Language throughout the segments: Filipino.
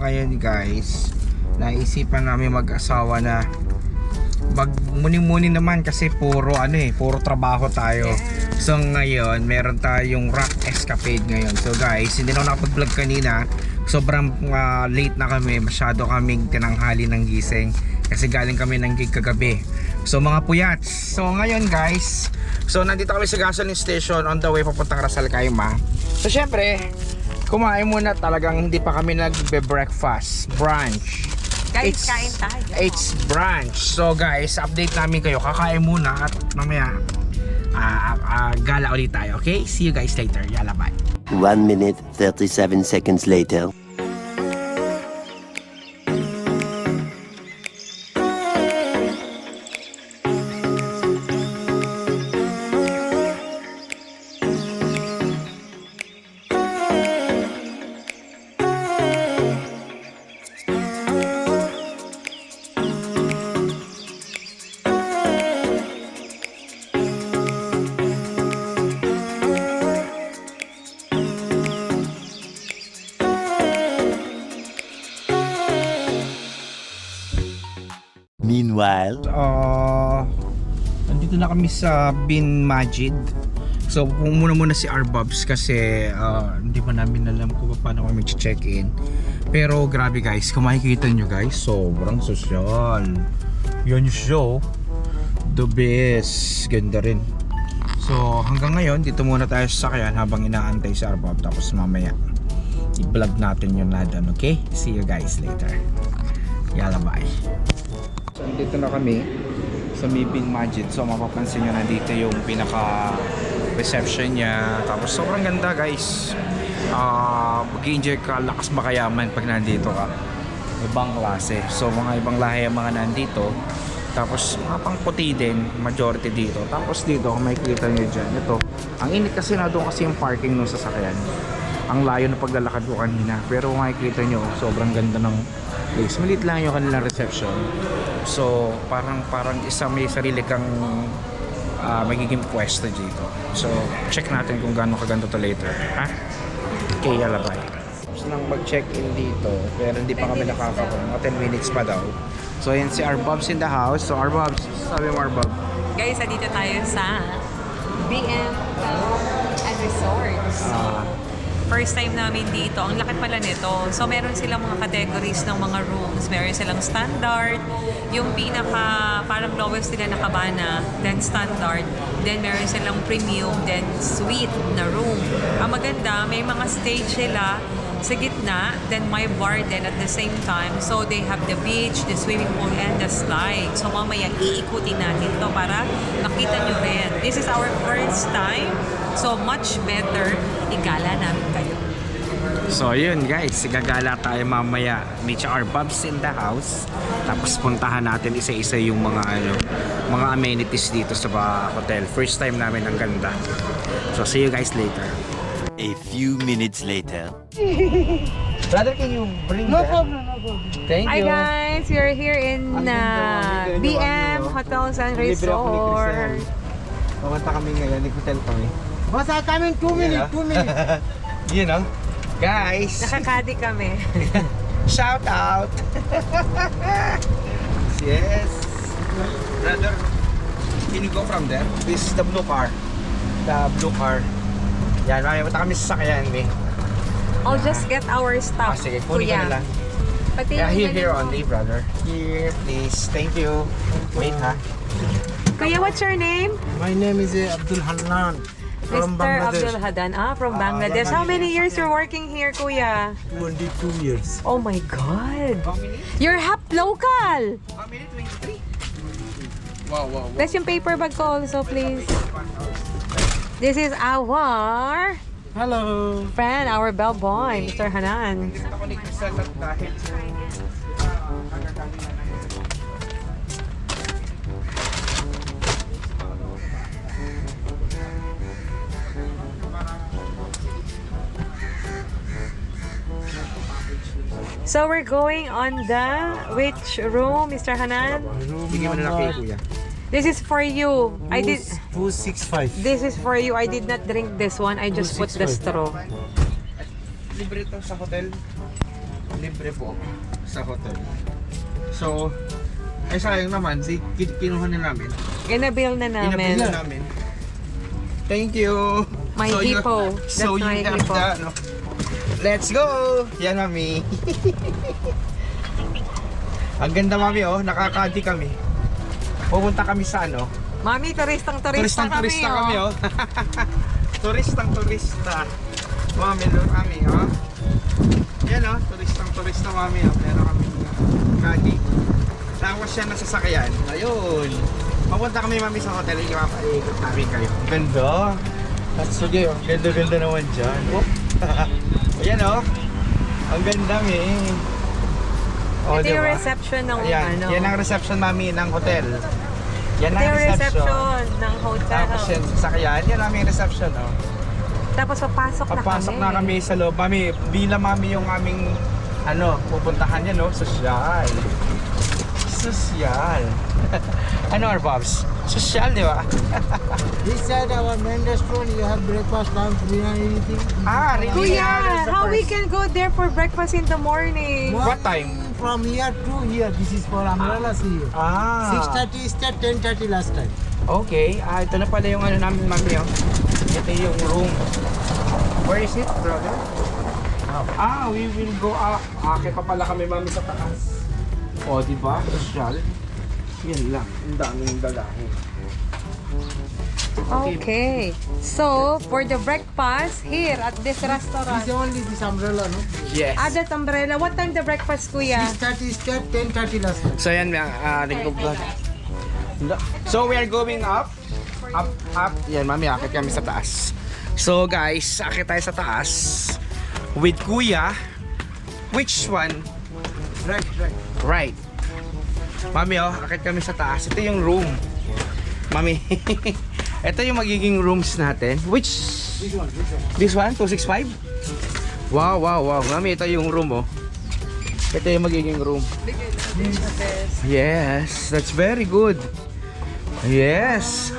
ngayon guys, naisipan namin mag-asawa na magmuni-muni naman kasi puro puro trabaho tayo. So ngayon, meron tayong rock escapade ngayon. So guys, hindi na ako nakapag-vlog kanina. Sobrang late na kami, masyado kaming tinanghali ng gising kasi galing kami ng gig kagabi. So mga puyats. So ngayon guys, so nandito kami sa gasoline station on the way papuntang Ras Al Khaimah. So syempre, kumain muna, talagang hindi pa kami nagbe-breakfast. Brunch. Guys, kain tayo. It's brunch. So guys, update namin kayo. Kakain muna at mamaya gala ulit tayo. Okay? See you guys later. Yala, bye. 1 minute 37 seconds later. Meanwhile, nandito na kami sa Bin Majid. So muna si Arbobs kasi hindi pa namin alam kung paano kami mag-check-in. Pero grabe guys, kung makikita nyo guys, sobrang sosyal. Yan yung show. The best. Ganda rin. So hanggang ngayon, dito muna tayo sa sakyan habang inaantay si Arbob. Tapos mamaya i-vlog natin yung nadan. Okay? See you guys later. Yalla, bye. So dito na kami sa Bin Majid. So mapapansin nyo nandito yung pinaka reception niya. Tapos sobrang ganda guys. Mag-enjoy ka, lakas makayaman pag nandito ka. Ibang klase. So mga ibang lahi ang mga nandito. Tapos mga pang puti din, majority dito. Tapos dito kung makikita nyo dyan, ito, ang init kasi na doon kasi yung parking nung sasakyan. Ang layo na paglalakad ko kanina. Pero kung makikita nyo, sobrang ganda ng place. Malit lang yung kanilang reception. So parang may sarili kang magiging pwesto dito. So check natin kung gaano kaganda to later. Ha? Okay, yala, bye. Tapos lang mag-check-in dito, pero hindi pa kami nakakapunta. Mga 10 minutes pa daw. So ayan si Arbobs in the house. So Arbobs, sabi mo Arbob. Guys, dito tayo sa BM and Resorts. First time namin dito. Ang laki pala nito. So meron silang mga categories ng mga rooms. Meron silang standard, yung pinaka parang lowest nila na cabana, then standard, then meron silang premium, then suite na room. Ang maganda, may mga stage sila sa gitna, then may bar din at the same time. So they have the beach, the swimming pool, and the slide. So mamaya iikutin natin to para makita nyo rin. This is our first time. So much better, igala namin kayo. So yun guys, gagala tayo mamaya. Meet our Arbobs in the house. Tapos puntahan natin isa-isa yung mga mga amenities dito sa hotel. First time namin, ang ganda. So see you guys later. a few minutes later. Brother, can you bring No that? problem, no problem. Thank Hi you. guys, we're here in BM Hotels and Resort. Pumunta kami ngayon, nag-hotel kami. Boss, I'll come in 2 minutes, 2 minutes. You know, guys, Nakakadi kami. shout out. Yes. Brother, can you go from there? This is the blue car. The blue car. Yan, punta kami sa sakyan, eh. I'll just get our stuff. Sige, kunin ko na lang. Pati Yeah, yung here ganun mo. only, brother. Here, please. Thank you. Wait, ha? Kuya, what's your name? My name is Abdul Hanan from Mr. Abdul Bangladesh. Hadan. From Bangladesh. How many years you're working here, Kuya? 22 years. Oh my God. How many? You're half local. How many? 23? Wow, wow, wow. That's yung paper bag ko also, please. This is our Hello. friend, our bellboy, Mr. Hanan. Ako ni Crystal at dahil kagagaling na So we're going on the which room, Mr. Hanan? Room Sige mo na lang kay Kuya. This is for you. I did. 265. This is for you. I did not drink this one. I just put the straw. Libre ito sa hotel. libre po sa hotel. So, ay sayang naman, kinuha na namin. Ginabill na namin. Inabil na namin. Thank you. My hippo. That's So you my have hippo. the, ano. Let's go! Yan, mami. Ang ganda, mami, oh. Nakakadi kami. Pupunta kami sa ano. Mami, turista Turista kami, kami, oh. turista. Mami, doon kami, oh. Yan, oh. Turista, mami, oh. Meron kami kadi. Tapos yan ang sasakyan. Ayun. Papunta kami, mami, sa hotel. Ipapaikot namin kayo. Ganda. At sige, oh. Ganda naman dyan. Oh. Ayan, oh. Ang ganda, mi. Oh, Ito yung diba? reception ng Ayan. ano. Yan ang reception, mami, ng hotel. Yan Ito ang yung reception ng hotel. Tapos yan, sasakyan. Yan ang aming reception, oh. Tapos Papasok na kami sa loob. Mami, bilang mami yung aming ano, pupuntahan yan, no? Sosyal. Ano, our Bobs? Sosyal, di ba? This side our main restaurant, you have breakfast, lunch, dinner, anything. Really? Kuya, Yeah, that's the how we first. can go there for breakfast in the morning? What time? From here to here, this is for umbrellas here. 6:30 start, 10:30 last time. Okay. Ito na pala yung ano namin, mami, oh. Ito yung room. Where is it, brother? We will go up. Akit pa pala kami, mami, sa taas. O, di ba? Sosyal. Yan lang. Ang daming dalahin. Okay. So, for the breakfast here at this restaurant. This only this umbrella, no? Yes. That umbrella. What time the breakfast, Kuya? 6:30 start, 10:30 last time. So yan, so we are going up. Up. Yan, mami, akit kami sa taas. So guys, akit tayo sa taas with Kuya. Which one? Right. Mami, oh, akit kami sa taas. Ito yung room. Mami, ito yung magiging rooms natin. Which? This one? 265? Wow. Mami, ito yung room, oh. Ito yung magiging room. Yes, that's very good. Yes.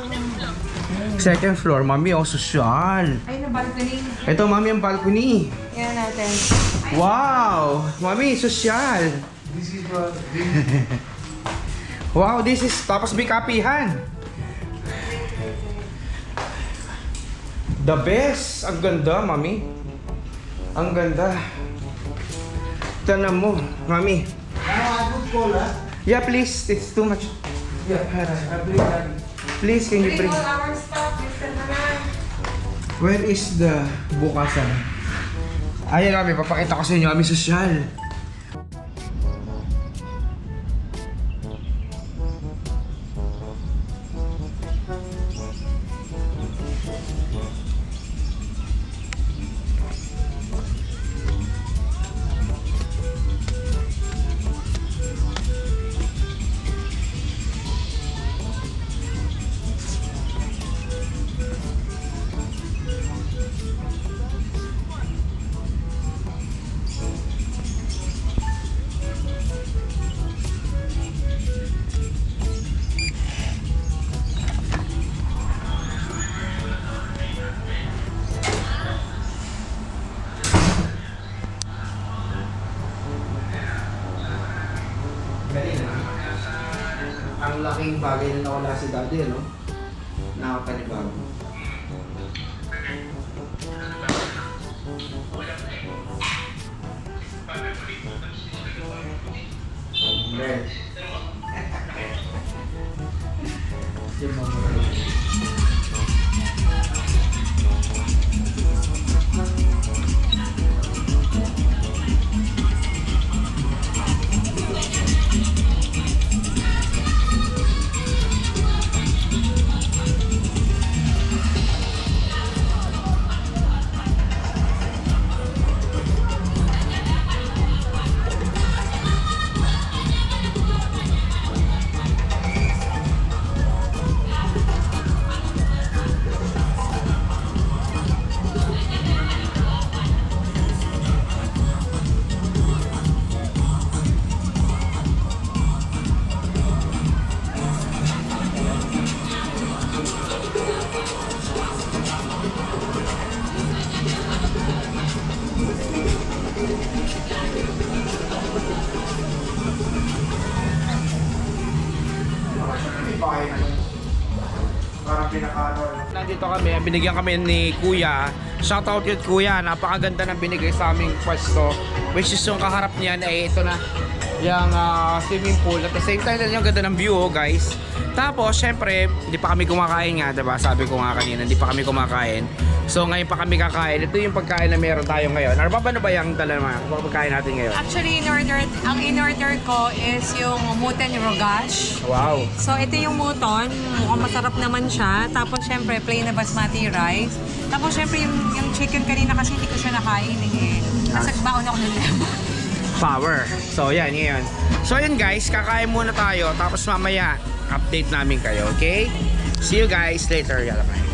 Second floor, mami, oh, sosyal. Ay, na balcony. Ito, mami, ang balcony. Yan natin. Wow, mami, sosyal. This is for Wow, this is, tapos may kapihan. The best. Ang ganda, mami. Ang ganda. Tanam mo, mami. now I put cola. Yeah, please. It's too much. Yeah, please, can you bring? All our stuff, Mr. Manan. Where is the bukasan? Ayan, mami, papakita ko sa inyo, kami sosyal. Ang laking bagay na nawala si daddy, no? Nakapanibago. Right. nandito kami, binigyan kami ni Kuya. Shoutout yun Kuya, napakaganda ng binigay sa aming pwesto. Which is yung kaharap niyan ay ito na, yung swimming pool. At the same time, yung ganda ng view guys. Tapos, syempre, hindi pa kami kumakain nga, diba? Sabi ko nga kanina, hindi pa kami kumakain. So, ngayon pa kami kakain. Ito yung pagkain na meron tayo ngayon. Arbab, ano ba yung dalawa pagkain natin ngayon? Actually, ang in-order ko is yung mutton rogash. Wow! So, ito yung muton. Mukhang masarap naman siya. Tapos, syempre, plain na basmati rice. Tapos, syempre, yung chicken kanina kasi hindi ko siya nakain eh. Nasagbaon ako ng lemon. Power. So yan, ngayon. So yun guys, kakain muna tayo. Tapos mamaya, update namin kayo, okay? See you guys later. Yala, bye.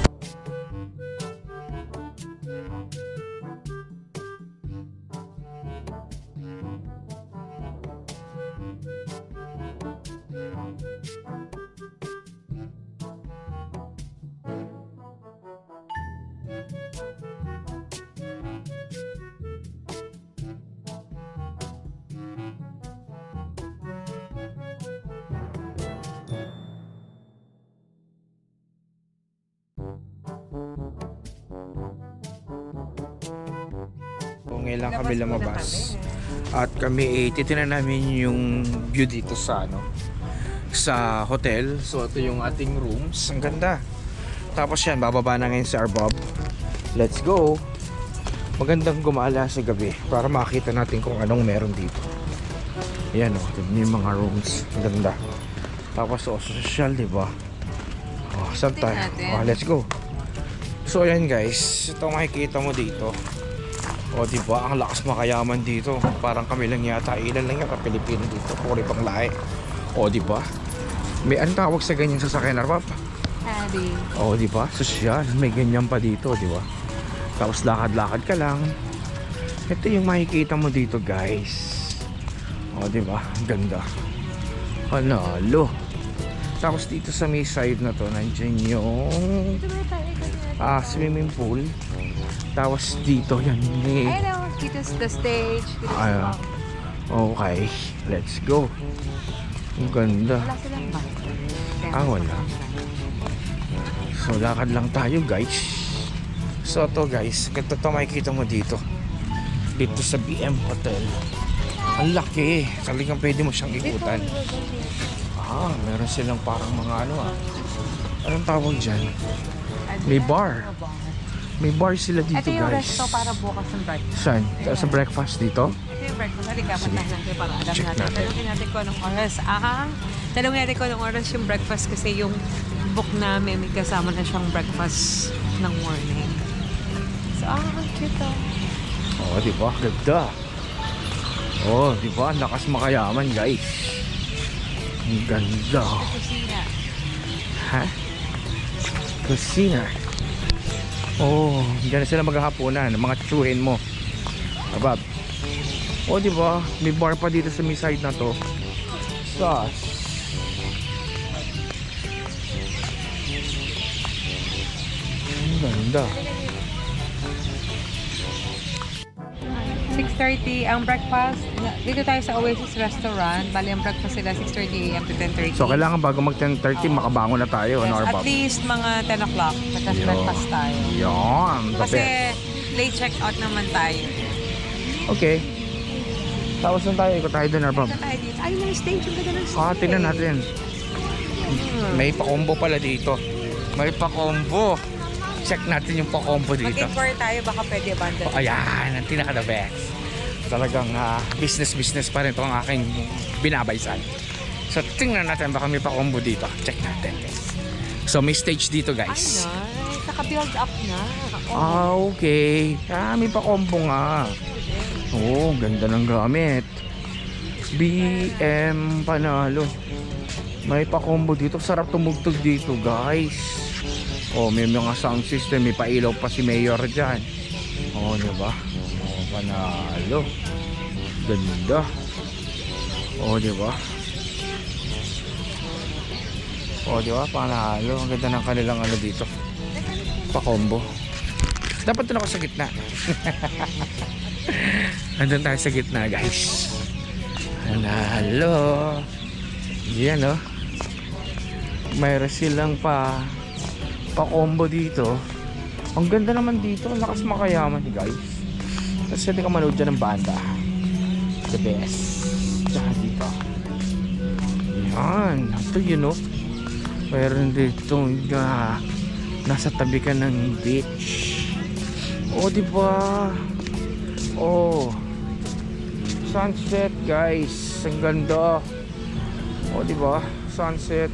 Ngayon lang kami lumabas. At kami titinan namin yung view dito sa sa hotel. So ito yung ating rooms. Ang ganda. Tapos yan, bababa na ngayon si Arbab. Let's go. Magandang gumala sa gabi para makita natin kung anong meron dito. Yan tignan yung mga rooms. Ang ganda. Tapos social, di ba? Saan tayo? Let's go. So yan guys, ito makikita mo dito. O diba, ang lakas makayaman dito. Parang kami lang yata, ilan lang yata Pilipino dito, puri pang lahi. O diba, may anong tawag sa ganyan sasakyan, Arbab? Abby. O diba, sosyal, may ganyan pa dito, diba? Tapos lakad-lakad ka lang. Ito yung makikita mo dito guys. O diba, ang ganda. Panalo. Tapos dito sa may side na to, nandiyan yung swimming pool. Tapos dito yan I know, dito's the stage. Okay, let's go. Ang ganda. Wala silang ba? Wala. So lakad lang tayo guys. So to guys, ganito to makikita mo dito. Dito sa BM Hotel. Ang laki. Talagang pwede mo siyang ikutan. Meron silang parang mga anong tawag dyan? May bar. May bar sila dito guys. Ito yung guys. resto para bukas ng breakfast. Saan? Sa breakfast dito? Ito yung breakfast. Halika, puntahan natin para alam Check natin. natin. Tanungin natin kung anong oras. Tanungin natin kung anong oras yung breakfast kasi yung book namin may kasama na siyang breakfast ng morning. So, ang cute Di ba? Ganda. Di ba? Lakas makayaman guys. Ang ganda. Kusina. Ha? Kusina. Diyan na sila maghahaponan. Mga tsuhin mo. Abab. Di ba? May bar pa dito sa may side na to. Sus. Ang ganda. 6:30 ang breakfast. Dito tayo sa Oasis Restaurant. Bali, ang breakfast sila 6:30 a.m. to 10:30. So kailangan bago mag 10:30 makabangon na tayo. Yes, Arbab? at least mga 10 o'clock. Tapos breakfast tayo. Yan. Kasi late check-out naman tayo. Okay. Tapos na tayo. Ikot tayo doon, Arbab. Ito tayo dito. Ayun yung stage. Yung ganda ng stage. Tingnan natin. May pa-combo pala dito. May pa-combo. Check natin yung pa-combo dito. Mag-inquire tayo. Baka pwede abandon. Ayan, ang pinaka-the best. Talagang business pa rin ito ang aking binabaysan. So tingnan natin baka may pa-combo dito. Check natin guys. So may stage dito Ay, guys. nice. Naka-build up na. Okay. May pa-combo nga. Ganda ng gamit. BM panalo. May pa-combo dito. Sarap tumugtog dito guys. May mga sound system. May pailaw pa si Mayor dyan. Diba? Panalo. Ganda. Diba? Diba? Panalo. Ang ganda ng kanilang dito. Pa-combo. Dapat doon ako sa gitna. Andun tayo sa gitna guys. Panalo. Yan mayroon silang pa-combo dito. Ang ganda naman dito. Ang lakas makayaman, guys. Tapos pwede ka manood dyan ng banda. The best. Tsaka dito. Yan. Ito yun, no? Meron dito nasa tabi ka ng beach. Oh, diba? Oh, sunset, guys. Ang ganda. Oh, diba? Sunset.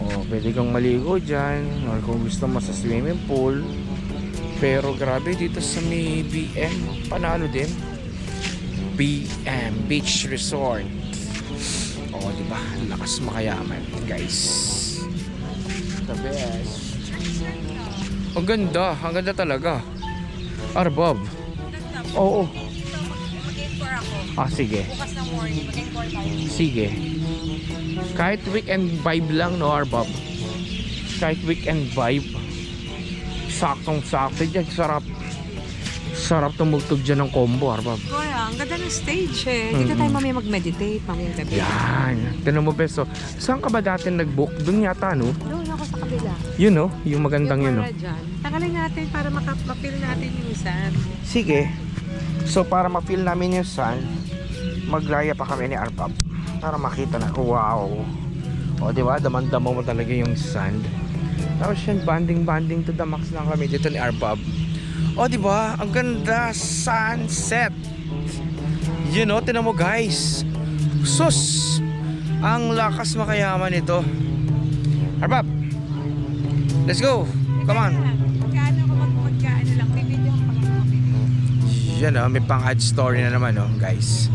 Oh, pwede kang maligo dyan. Or kung gusto mo sa swimming pool. Pero grabe dito sa may BM. Panalo din. BM Beach Resort. Oh, diba? Lakas makayaman, guys. The best. Ang ganda. Ang ganda talaga. Arbob. Oo. Mag-inquire ako. Sige. Bukas ng morning, mag-inquire tayo. Sige. Kahit weekend vibe lang, no, Arbob? Kahit weekend vibe. Saktong-sakto dyan. Sarap. Sarap tumugtog dyan ng combo, Arbob. Kuya, ang ganda ng stage eh. Dito tayo mamaya mag-meditate, mamaya gabi. Yan. Tinan mo, Beso. Saan ka ba dati nag-book? Doon yata, no? Doon ako sa kabila. Yun, no? Yung magandang yun, no? Yung para dyan. Tagalin natin para ma-feel natin yung sun. Sige. So, para ma-feel namin yung sun, maglaya pa kami ni Arbob. Para makita na, wow. O, di ba? Damang-damo mo talaga yung sand. Tapos yan, banding to the max lang kami dito ni Arbob. O, di ba? Ang ganda, sunset. You know, tinan mo, guys. Sus! Ang lakas makayaman ito. Arbob! Let's go! Come on! Magkaano ako magkaano lang. May video ako pala mga video. Yan, may pang-add story na naman, guys.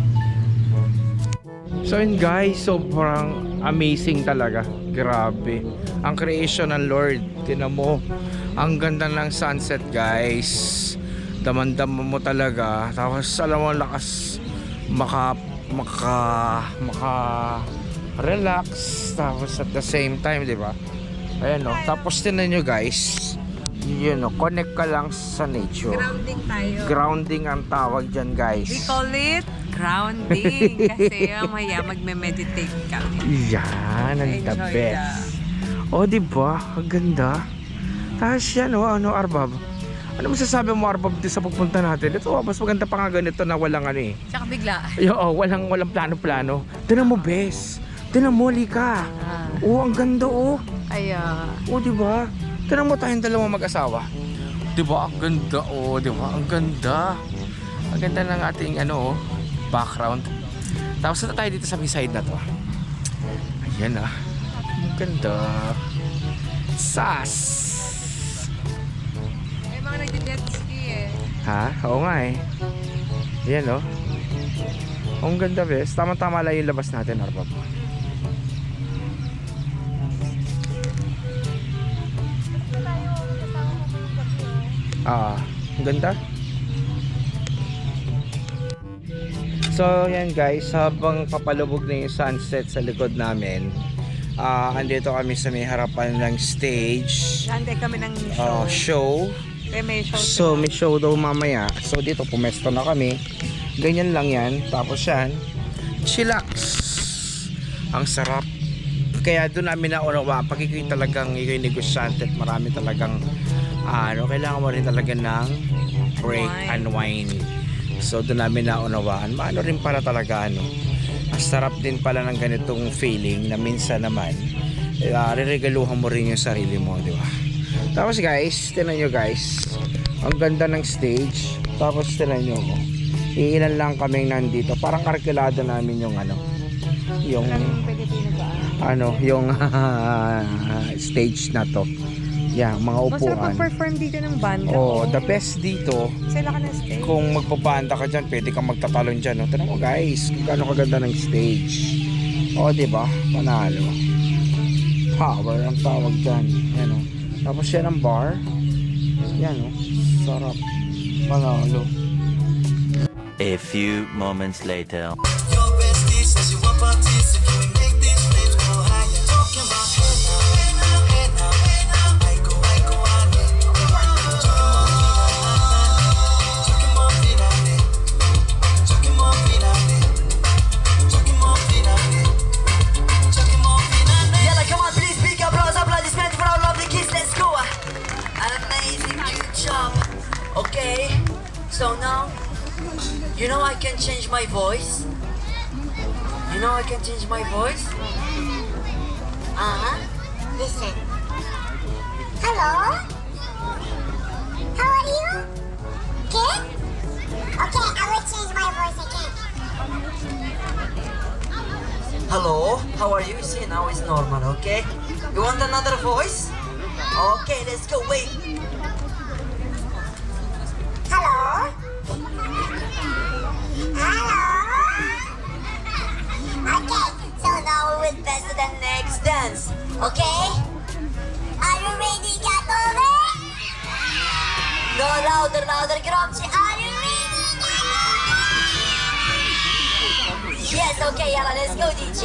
So yun, guys, sobrang amazing talaga. Grabe. Ang creation ng Lord. Tinan mo. Ang ganda ng sunset, guys. Damandam mo talaga. Tapos alam mo, lakas relax. Tapos at the same time, di ba? Ayan, no. Tapos tinan nyo, guys. Yun, no. Connect ka lang sa nature. Grounding tayo. Grounding ang tawag dyan, guys. We call it grounding. Kasi mamaya magme-meditate kami. Yan, ang the Enjoy best. O, diba? Ang ganda. Tapos yan, ano, Arbob? Ano masasabi mo, Arbob, sa pagpunta natin? Ito, mas maganda pa nga ganito na walang ano eh. Tsaka bigla. Oo, walang plano-plano. Tinan mo, bes. Tinan mo, lika. Oo, ang ganda, oh. O, diba? Tinan mo tayong dalawang mag-asawa. Diba? Ang ganda, oh. Diba? Ang ganda. Ang ganda ng ating, background. Tapos na tayo dito sa side na to. Ayan, ah. Ang ganda. Sas! May mga nagdi-jet ski eh. Ha? Oo nga eh. Ayan, oh. Ang ganda, bes. Tama-tama lang yung labas natin, Arbob. Ang ganda. So yan, guys, habang papalubog na yung sunset sa likod namin, andito kami sa may harapan ng stage. Hande kami ng show. Show. May show. So may show daw mamaya. So dito pumesto na kami. Ganyan lang yan. Tapos yan, chillax. Ang sarap. Kaya doon namin naunawa, pag ikaw talagang ikaw yung negosyante at marami talagang kailangan mo rin talaga ng break and wine. So doon namin naunawaan, maano rin pala talaga ang sarap din pala ng ganitong feeling na minsan naman reregaluhan mo rin yung sarili mo, di ba? Tapos guys, tinan nyo guys, ang ganda ng stage. Tapos tinan nyo, iilan lang kaming nandito, parang arkilado namin yung yung yung stage na to. Yeah, mga upuan. Masarap mag-perform dito ng banda. Oh, the best dito. Sila ka na stage. Kung magpapanda ka dyan, pwede kang magtatalon dyan. No? Tignan mo guys, kung gaano kaganda ng stage. O, diba? Panalo. Power ang tawag dyan. Yan o. Tapos yan ang bar. Yan o. Sarap. Panalo. A few moments later. Come on, please pick up applause, applaudissements for our lovely kids. Okay, so now, you know I can change my voice? You know I can change my voice? Uh-huh. Listen. Hello? How are you? Good? Okay, I will change my voice again. Hello, how are you? See, now it's normal, okay? You want another voice? Okay, let's go, wait. Hello? Hello? Okay, so now With best to the next dance, okay? are you ready, Gatome? No, louder, louder, Gramsci. Are you ready, Gatome? Yes, okay, yalla, let's go, DJ.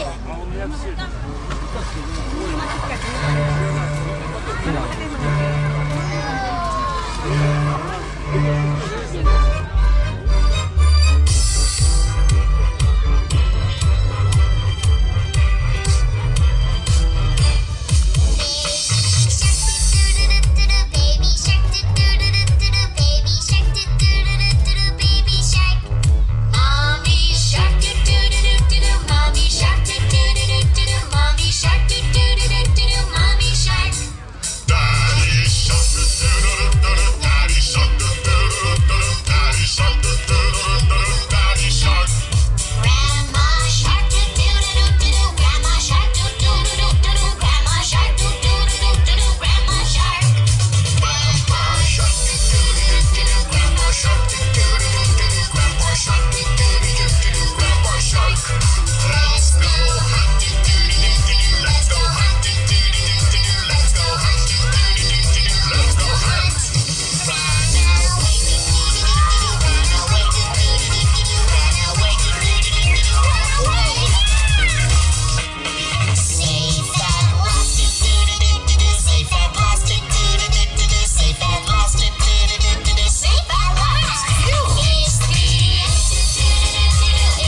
Baby shark, do-do-do-do-do, baby shark, do-do-do-do-do, baby shark. Mommy shark, do-do-do-do-do, mommy shark, do-do-do-do-do, mommy shark, do-do-do-do-do, mommy shark. Daddy shark, daddy shark, daddy shark, daddy shark. Grandma shark, do-do-do-do-do, grandma shark, do-do-do-do-do, grandma shark, do-do-do-do-do, grandma shark. Grandpa shark, grandma shark, grandpa shark, grandpa shark. Let's go hunting, let's go hunting, let's go hunting, let's go hunt. Run away, run away, run away, Safe at last, safe at last, safe at last, safe at last. It's the end, it's the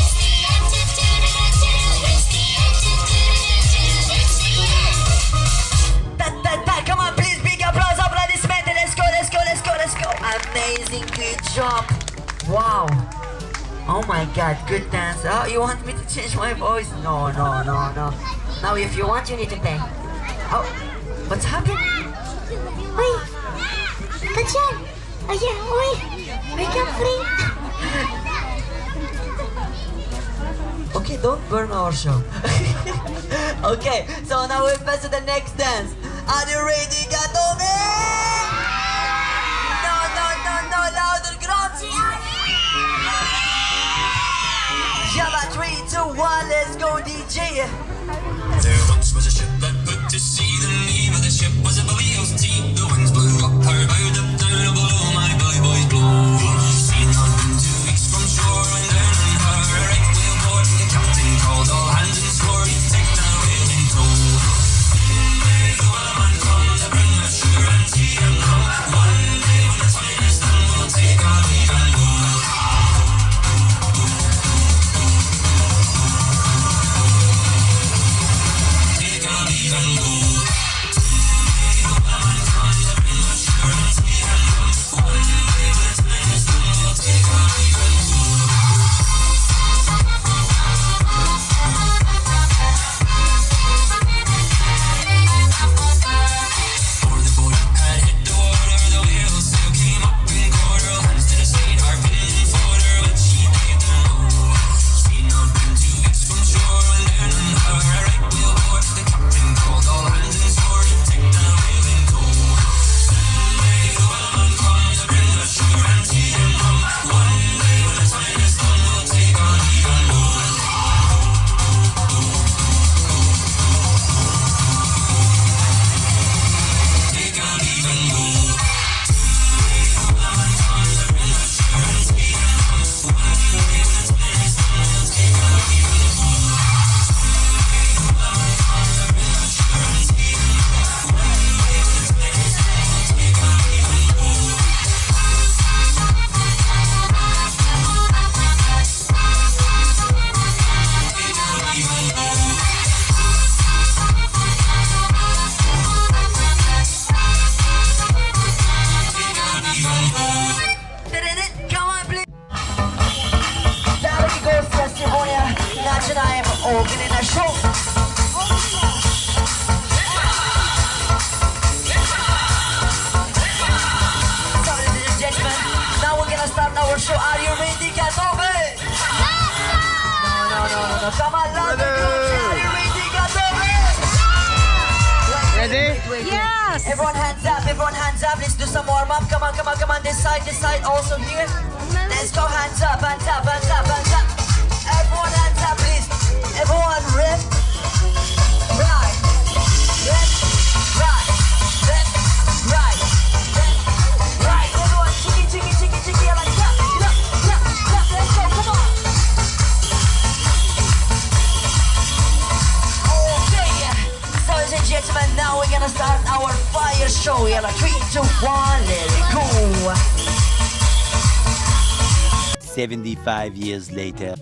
end, it's the end. Come on, please, big applause, applaudissement. Let's go, let's go, let's go, let's go. Amazing, good job. Wow. Oh my God, good dance. Oh, you want me to change my voice? No, no, no, no. Now, if you want, you need to play. Oh, what's happening? Uy! Kachan! Ayan, uy! Wake up, friend! Okay, don't burn our show. Okay, so now we'll pass to the next dance. Are you ready, Gatome? No, no, no, no, louder, Gramsci. Yalla, 3, 2, 1, let's go, DJ. There once was a ship that put to sea. The name of the ship was a Baleo's tea. The winds blew up her bow, up down below my belly boys blow. Seen her been 2 weeks from shore, and down on her a right whale board. The captain called all hands and swore he'd take the wind in tow. May the wellerman come to bring us sugar and tea and rum. One day when the time is done, we'll take our leave and go. Take our leave and go. our show. Are you ready, Katobe? No. Come on, loud and clear. Are you ready, Katobe? Ready? Yes! Everyone hands up, let's do some warm up. Come on, this side, also here. Let's go, hands up. Everyone hands up, please. Everyone, left, right, left, right, left, right, left, right. Everyone, chicky, like clap, let's go, come on. Okay, ladies and gentlemen, now we're gonna start our fire show. Yeah, like 3, 2, 1, let it go. 75 years later.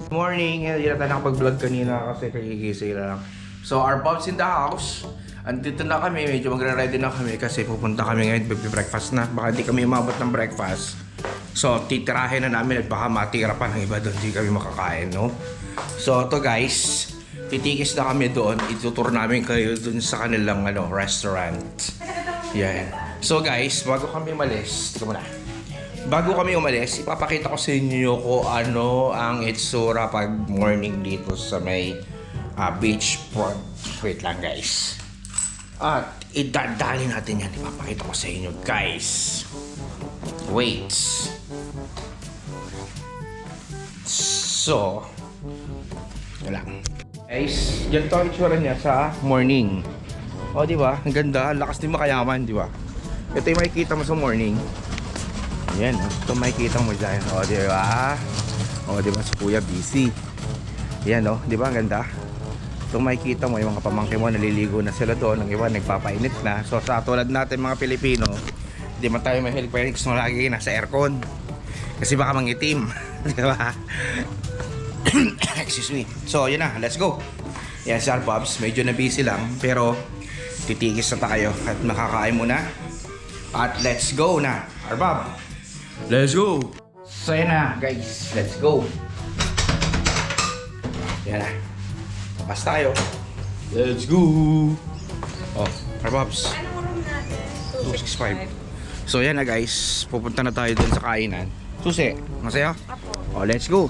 Morning! Hindi na tayo nakapag-vlog kanina kasi kagigising lang. So, our Bobs in the house. Andito na kami, medyo magre-ready na kami kasi pupunta kami ngayon, breakfast na. Baka di kami umabot ng breakfast. So, titirahin na namin at baka matira pa ng iba doon, di kami makakain, no? So, to guys, titikis na kami doon. Itutur namin kayo doon sa kanilang restaurant. Yan. So guys, bago kami umalis, tika muna. Bago kami umalis, ipapakita ko sa inyo kung ano ang itsura pag morning dito sa may beach front. Wait lang guys. At idadali natin yan. Ipapakita ko sa inyo guys. Wait. So, wala. Guys, ganito ang itsura niya sa morning. O, di ba? Ang ganda. Lakas din makayaman, di ba? Ito yung makikita mo sa morning. Ayan, ito makikita mo dyan. O, di ba? O, di ba? Si Kuya busy. Ayan, o. Di ba? Ang ganda. Ito makikita mo, yung mga pamangkin mo, naliligo na sila doon. Ang iba, nagpapainit na. So, sa tulad natin mga Pilipino, di man tayo mahilig pa rin gusto mo lagi nasa aircon. Kasi baka mangitim. Di ba? Excuse me. So, yun na. Let's go. Yan, si Bobs. Medyo na busy lang. Pero, titigis na tayo. At makakain muna. At let's go na. Arbob. Let's go. So, yan na, guys. Let's go. Yan na. Tapas tayo. Let's go. Oh, Arbobs. Anong room natin? 265. So, yan na, guys. Pupunta na tayo dun sa kainan. Susi, masaya? Oh, let's go.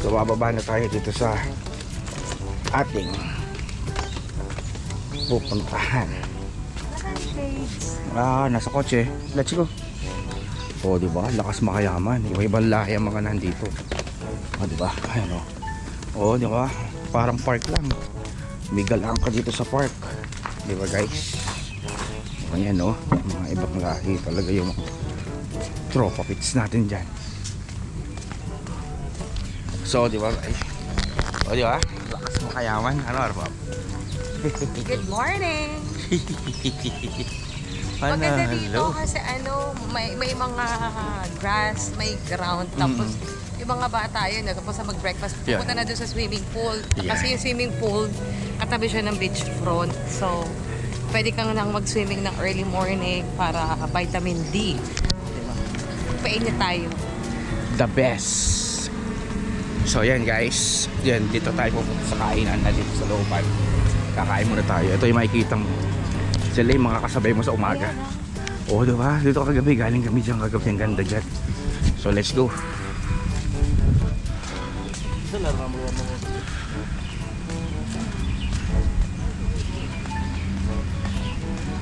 So, bababa na tayo dito sa ating pupuntahan. Nasa kotse. Let's go. Oh, di ba? Lakas makayaman. Iba-ibang lahi ang mga nandito. Oh, di ba? Ayan oh. Oh, di ba? Parang park lang. Migalang ka dito sa park. Di ba, guys? Ayan oh. Mga ibang lahi talaga yung tropa pits natin dyan. So, di ba, guys? Oh, di ba? Lakas makayaman. Ano, Arbab? Good morning! Maganda dito kasi may mga grass, may ground, tapos yung mga bata yun, tapos sa mag-breakfast, pupunta na doon sa swimming pool. Kasi yung swimming pool, katabi siya ng beach front. So, pwede kang nang mag-swimming ng early morning para vitamin D. Diba? Painit tayo. The best. So, yan guys. Yan, dito tayo pupunta sa kainan na dito sa looban. Kakain muna tayo. Ito yung makikita mo. Sila yung mga kasabay mo sa umaga. Oo, diba? Dito kagabi. Galing kami dyan kagabi. Ang ganda dyan. So, let's go.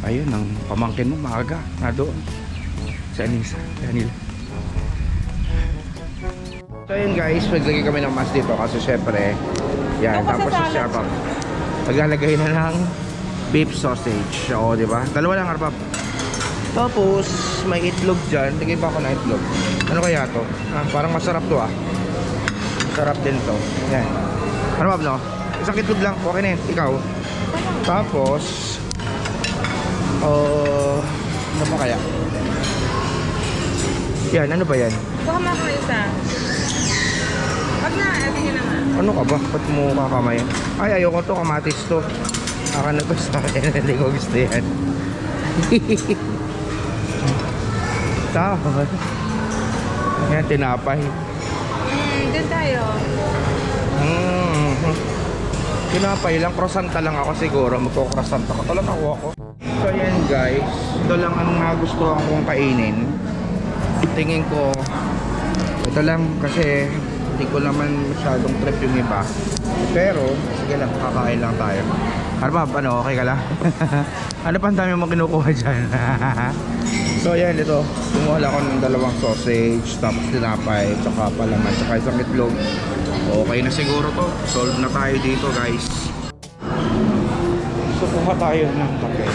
Ayun, ang pamangkin mo maaga. Na doon. Si Anisa. Si Anil. So, ayun guys. Maglagay kami ng mask dito. Kasi syempre, yan. Tapos sa Shabab. Maglalagay na ng beef sausage. Oo, di ba? Dalawa lang, Arbab. Tapos, may itlog dyan. Lagay pa ako na itlog. Ano kaya to? Parang masarap to Masarap din to. Yan. Arbab, no? Isang itlog lang. Okay na yun. Ikaw? Tapos, ano pa kaya? Yan, ano ba yan? Baka mga isa. Wag na, abigin na nga. Ano ka ba? Ba't mo kakamay? Ay, ayoko to, kamatis to. Aka na to sa akin, hindi ko gusto yan. Tapos, yan, tinapay. Doon tayo. Tinapay lang, croissanta lang ako siguro. Magko-croissanta ko. Ito lang ako. So yan guys, ito lang ang nagustuhan kong kainin. Tingin ko, ito lang kasi hindi ko naman masyadong trip yung iba. Pero, sige lang, kakain lang tayo. Arbab, ano, okay ka lang? Ano pa ang dami mo kinukuha dyan? So yan, ito. Kumuha ako ng 2 sausage, tapos tinapay, tsaka palaman, tsaka isang itlog. Okay na siguro to. Solve na tayo dito guys. So kuha tayo ng kape.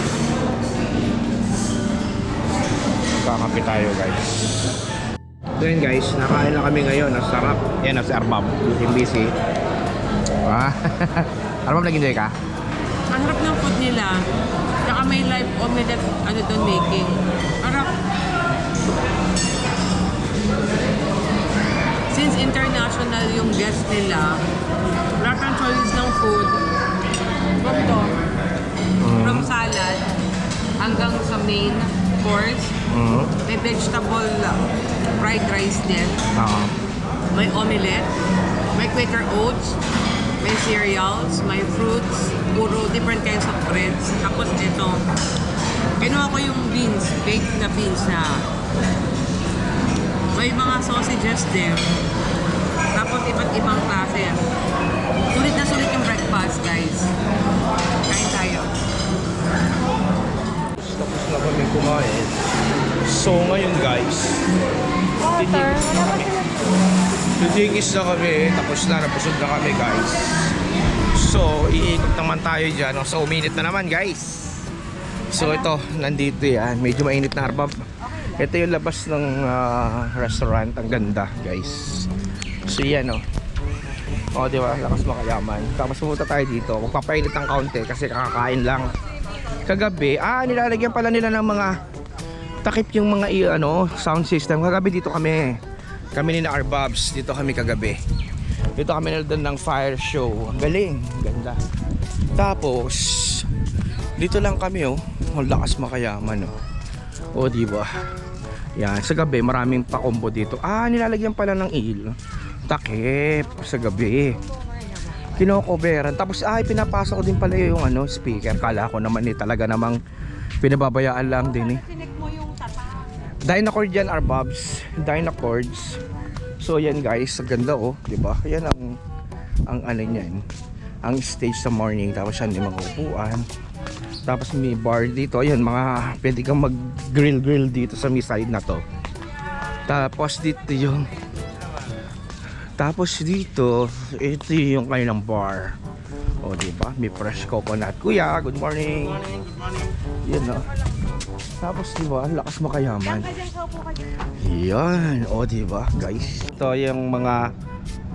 Kakape tayo guys. So yun guys, nakain na kami ngayon. Ang sarap. Yan na si Arbab. Busy. Arbab, nag-enjoy ka? Ang harap ng food nila. Saka may live omelette, ano doon, making. Harap. Since international yung guest nila, lahat ng choices ng food, from to, from salad, hanggang sa main course, may vegetable fried rice din, may omelette, may Quaker oats, may cereals, may fruits, puro different kinds of breads. Tapos ito, kinuha ko yung beans, baked na beans na may mga sausages din. Tapos iba't ibang klase. Sulit na sulit yung breakfast, guys. Kain tayo. Tapos na kami kumain. So ngayon guys, titigis na kami. Tapos na, napusog na kami guys. So iikot naman tayo dyan. So uminit na naman guys. So ito, nandito yan. Medyo mainit na, Arbab. Ito yung labas ng restaurant. Ang ganda guys. So yan o, diba? Lakas makayaman. Tapos pumunta tayo dito. Magpapainit ng kaunti kasi kakakain lang. Kagabi, nilalagyan pala nila ng mga takip yung mga sound system. Kagabi dito kami. Kami ni na Arbabs. Dito kami kagabi. Dito kami naldan ng fire show. Ang galing. Ganda. Tapos dito lang kami Ang lakas makayaman O diba? Yan. Sa gabi maraming pakombo dito. Nilalagyan pala ng takip sa gabi. Kinocoveran. Tapos pinapasok ko din pala yung speaker. Kala ko naman talaga namang pinababayaan lang din Dynacord yan, Arbabs. Dynacords. So yan guys, ganda diba? Yan ang niyan. Ang stage sa morning. Tapos yan yung mga upuan. Tapos may bar dito. Ayan, pwede kang mag-grill dito sa may side na to. Tapos dito ito yung kanilang bar. O diba? May fresh coconut. Kuya, good morning. Yan Tapos diba, lakas makayaman. Yan, o diba guys. Ito yung mga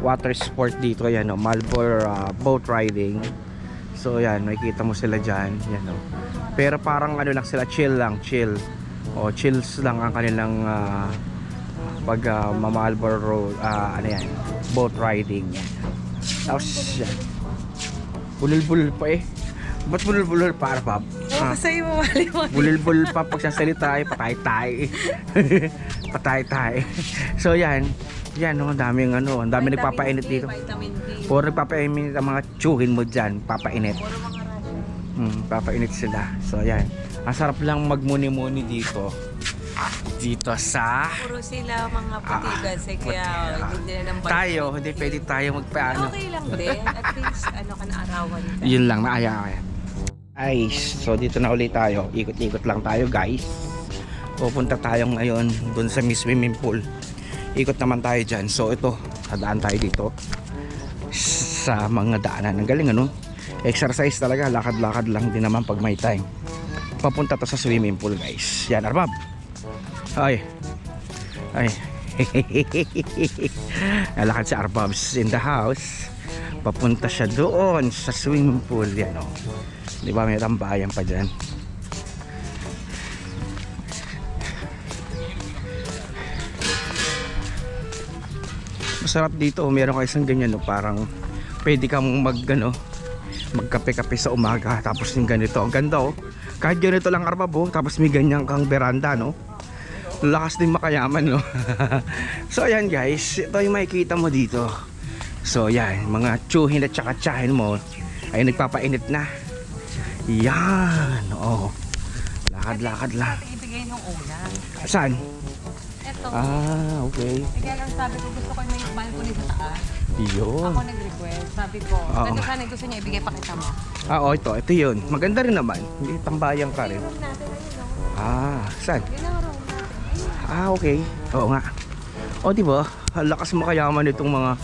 water sport dito. Yan Malbor boat riding. So yan, makikita mo sila dyan. Yan Pero parang lang sila, chill. Chills lang ang kanilang pag Malbor road, boat riding. Tapos yan. Bulul-bulul pa Ba't bulul-bulul pa, Arbab? Kasi mo maliwan. Bulul-bulul pa pagsasalita patay-tay. Patay-tay. So yan, ang daming ang dami nagpapainit dito. Vitamin D. Puro nagpapainit ang mga tsuhin mo dyan, papainit. Puro mga rice. Papainit sila. So yan, ang sarap lang magmuni-muni dito sa Puro sila mga putigas kaya hindi nila ng tayo, hindi pwede tayo magpaano. Okay lang din. At least ka na arawan ka. Yun lang, naaya. So dito na ulit tayo. Ikot-ikot lang tayo guys. Pupunta tayo ngayon dun sa swimming pool. Ikot naman tayo dyan. So ito, dadaan tayo dito sa mga daanan. Ang galing exercise talaga. Lakad-lakad lang din naman pag may time. Papunta to sa swimming pool guys. Yan, Arbab. Ay. Nalakad si Arbabs in the house. Papunta siya doon sa swimming pool. Yan o. Di ba may tambayan pa dyan? Masarap dito. Meron kayo isang ganyan, no? Parang pwede kang magkape-kape sa umaga. Tapos yung ganito. Ang ganda, oh. Kahit ganito lang Arbab, oh. Tapos may ganyan kang veranda, no? Lakas din makayaman, no? So ayan guys, ito yung makikita mo dito. So yan, mga tsuhin at saka tsahin mo ay nagpapainit na. Yan, oh. Lakad-lakad lang. Ibigay ng ulam. Saan? Eto. Ah, okay. Kaya lang sabi ko gusto ko may balcony sa taas. Yun. Ako nag-request. Sabi ko, Oo. ganda sana gusto niya ibigay pakita mo. Ah, oh, ito yun. Maganda rin naman. Hindi tambayang ka rin. Room natin ayun. Ah, saan? Yun ang room natin. Ah, okay. Oo nga. O, di ba? Ang lakas makayaman itong mga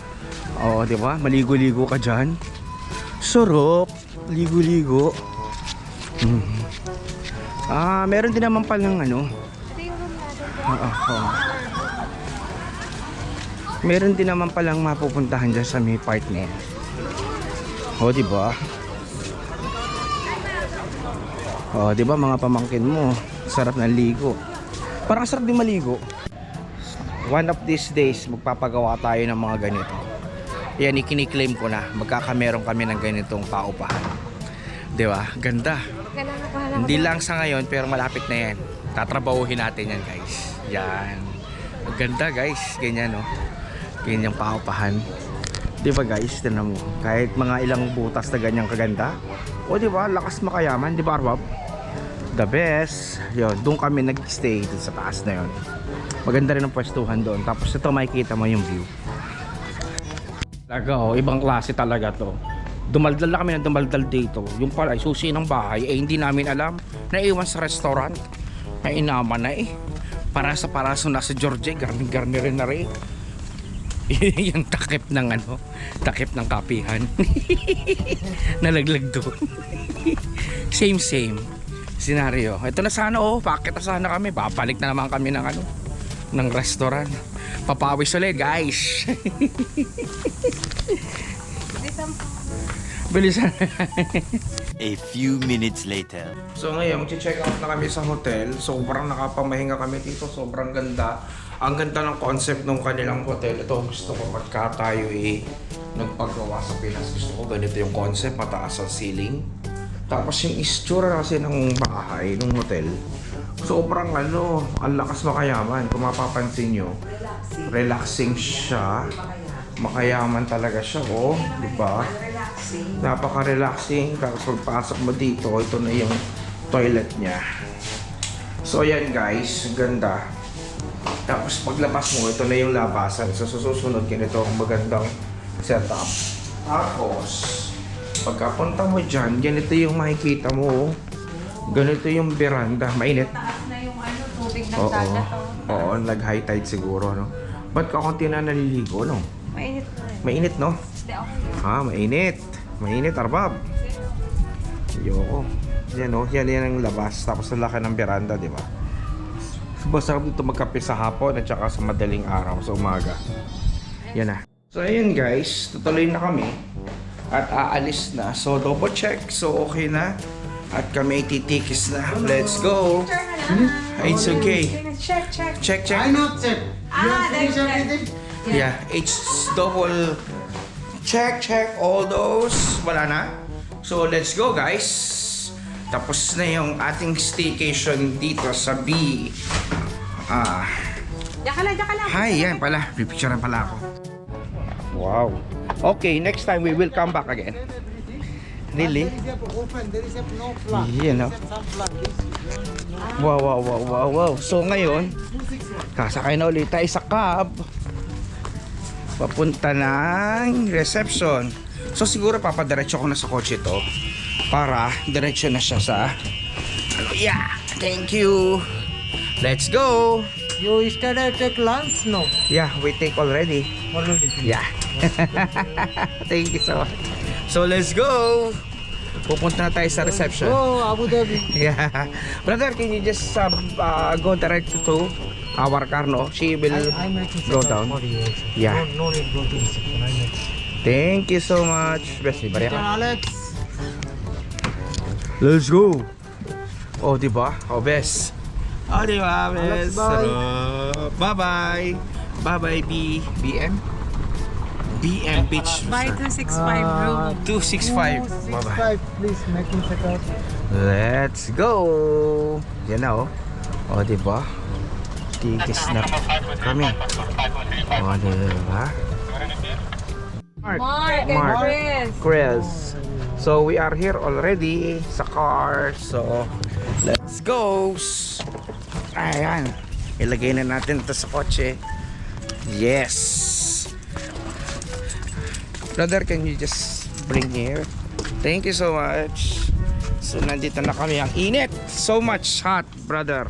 di ba? Maligo-ligo ka diyan. Sarap. Ligo-ligo. Ah, meron din naman palang Ito yung room natin. Meron din naman palang mapupuntahan diyan sa may part na yan. O, di ba? O, di ba mga pamangkin mo? Sarap ng ligo. Parang sarap din maligo. One of these days, magpapagawa tayo ng mga ganito. Yan, ikiniklaim ko na. Magkakameron kami ng ganitong paupahan. Di ba? Ganda. Kailangan ko halang. Hindi lang sa ngayon, pero malapit na yan. Tatrabahuhin natin yan, guys. Yan. Ang ganda, guys. Ganyan, no? Ganyang paupahan. Di ba, guys? Tignan mo. Kahit mga ilang butas na ganyang kaganda. O, di ba? Lakas makayaman. Di ba, Arbab? The best. Yun, doon kami nag-stay dun sa taas na yun. Maganda rin ang pwestuhan doon. Tapos ito makikita mo yung view. Talaga, oh, ibang klase talaga to. Dumaldal na kami ng dumaldal dito. Yung pala, susi ng bahay, hindi namin alam. Naiwan sa restaurant. Ay inaman na eh. Parasa-paraso na sa Georgia, garni-garni rin na rin. Yung takip ng takip ng kapihan. Nalaglag doon. Same scenario. Ito na sana, bakit na sana kami? Babalik na naman kami ng ng restaurant. Papawis ulit, guys. Bilisan. A few minutes later. So ngayon, mag-check out na kami sa hotel. Sobrang nakapamahinga kami dito. Sobrang ganda. Ang ganda ng concept ng kanilang hotel. Ito gusto ko pagka tayo nagpagawa sa Pinas. Gusto ko ganito yung concept. Mataas ang ceiling. Tapos yung istura kasi ng bahay, ng hotel. Sobrang ang lakas makayaman. Kung mapapansin nyo, relaxing siya. Makayaman talaga siya, di ba? Napaka-relaxing. Tapos pagpasok mo dito, ito na yung toilet niya. So ayan guys, ganda. Tapos paglabas mo, ito na yung labasan. So susunod ganito ang magandang setup. Tapos pagkapunta mo dyan, ganito yung makikita mo. Ganito yung veranda. Mainit. Taas na yung tubig ng Oo. dagat. Oo, nag-high tide siguro, no? Ba't kakunti na naliligo, no? Mainit na rin. Mainit, no? Hindi, okay. Mainit. Mainit, Arbab. Yoko. Yan, no? Yan ang labas. Tapos ang laki ng veranda, di ba? Masarap dito magkape sa hapon at saka sa madaling araw, sa umaga. Yan na. So, ayun guys. Tutuloy na kami. At aalis na. So, double check. So, okay na. At kami titikis na. Let's go. It's okay. Check. I not check. You have finished everything? Yeah, it's double check all those. Wala na. So let's go guys. Tapos na yung ating staycation dito sa B. Diyan ka lang. Hi, yan pala. Pipicture pala ako. Wow. Okay, next time we will come back again. Really? There is a open. There is a no plug. You know. There is some plug. Wow. So ngayon, kasakay na ulit tayo sa cab. Papunta ng reception. So siguro papadiretso ko na sa kotse to para diretso na siya sa yeah, thank you. Let's go. You started take lunch? No. Yeah, we take already. Already. Yeah. Thank you so much. So let's go. Pupunta na tayo sa reception. Go Abu Dhabi. Yeah. Brother, can you just go direct to our car, no? She will I make it go set up down. for you. Yeah. No need go to reception. I make. Thank you so much. Best, di ba rin? Alex. Let's go. Oh, di ba? Oh, best. Oh, di ba, best? Alex, bye. Bye-bye. Bye-bye, BM. BM Beach Buy Resort. 265 room. 265. Bye-bye. 265, please make me check out. Let's go. Yan na, oh. Oh, di ba? Tigis na kami. Oh, di ba? Mark and Chris. Chris. So we are here already sa car. So let's go. Ayan. Ilagay na natin ito sa kotse. Yes. Brother, can you just bring here? Thank you so much. So nandito na kami. Ang init. So much hot, brother.